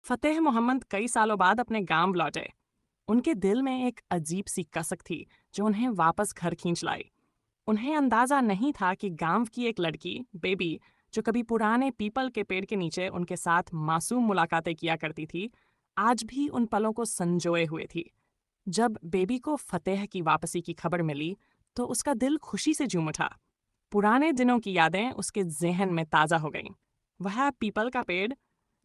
फतेह मोहम्मद कई सालों बाद अपने गांव लौटे। उनके दिल में एक अजीब सी कसक थी जो उन्हें वापस घर खींच लाई। उन्हें अंदाजा नहीं था कि गांव की एक लड़की, बेबी, जो कभी पुराने पीपल के पेड़ के नीचे उनके साथ मासूम मुलाकातें किया करती थी, आज भी उन पलों को संजोए हुए थी। जब बेबी को फतेह की वापसी की खबर मिली, तो उसका दिल खुशी से झूम उठा। पुराने दिनों की यादें उसके ज़हन में ताज़ा हो गईं। वह पीपल का पेड़,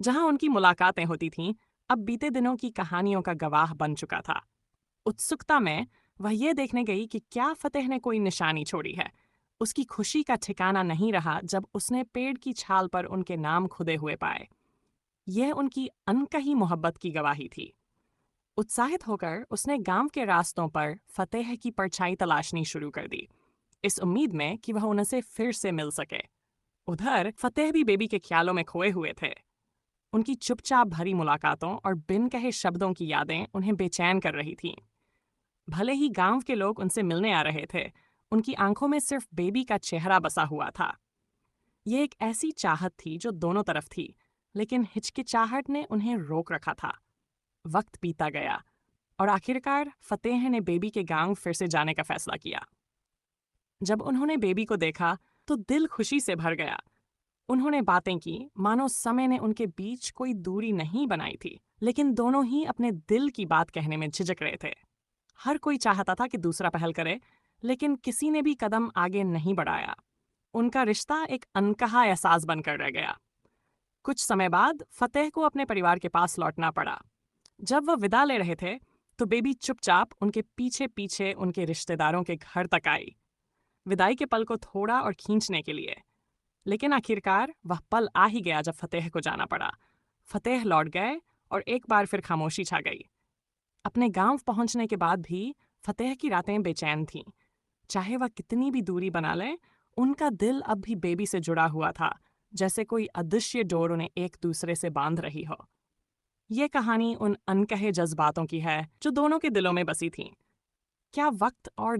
जहां उनकी मुलाकातें होती थीं, अब बीते दिनों की कहानियों का गवाह बन चुका था। उत्सुकता में वह ये देखने गई कि क्या फतेह ने कोई निशानी छोड़ी है। उसकी खुशी का ठिकाना नहीं रहा जब उसने पेड़ की छाल पर उनके नाम खुदे हुए पाए। यह उनकी अनकही मोहब्बत की गवाही थी। उत्साहित होकर उसने गांव के रास्तों पर फतेह की परछाई तलाशनी शुरू कर दी, इस उम्मीद में कि वह उनसे फिर से मिल सके। उधर फतेह भी बेबी के ख्यालों में खोए हुए थे। उनकी चुपचाप भरी मुलाकातों और बिन कहे शब्दों की यादें उन्हें बेचैन कर रही थीं। भले ही गांव के लोग उनसे मिलने आ रहे थे, उनकी आंखों में सिर्फ बेबी का चेहरा बसा हुआ था। ये एक ऐसी चाहत थी जो दोनों तरफ थी, लेकिन हिचकिचाहट ने उन्हें रोक रखा था। वक्त बीता गया और आखिरकार फतेह ने बेबी के गांव फिर से जाने का फैसला किया। जब उन्होंने बेबी को देखा, तो दिल खुशी से भर गया। उन्होंने बातें की मानो समय ने उनके बीच कोई दूरी नहीं बनाई थी, लेकिन दोनों ही अपने दिल की बात कहने में झिझक रहे थे। हर कोई चाहता था कि दूसरा पहल करे, लेकिन किसी ने भी कदम आगे नहीं बढ़ाया। उनका रिश्ता एक अनकहा एहसास बनकर रह गया। कुछ समय बाद फतेह को अपने परिवार के पास लौटना पड़ा। जब वह विदा ले रहे थे, तो बेबी चुपचाप उनके पीछे पीछे उनके रिश्तेदारों के घर तक आई, विदाई के पल को थोड़ा और खींचने के लिए। लेकिन आखिरकार वह पल आ ही गया जब फतेह को जाना पड़ा। फतेह लौट गए और एक बार फिर खामोशी छा गई। अपने गांव पहुंचने के बाद भी फतेह की रातें बेचैन थीं। चाहे वह कितनी भी दूरी बना ले, उनका दिल अब भी बेबी से जुड़ा हुआ था, जैसे कोई अदृश्य डोर उन्हें एक दूसरे से बांध रही हो। ये कहानी उन अनकहे जज्बातों की है जो दोनों के दिलों में बसी थीं। क्या वक्त और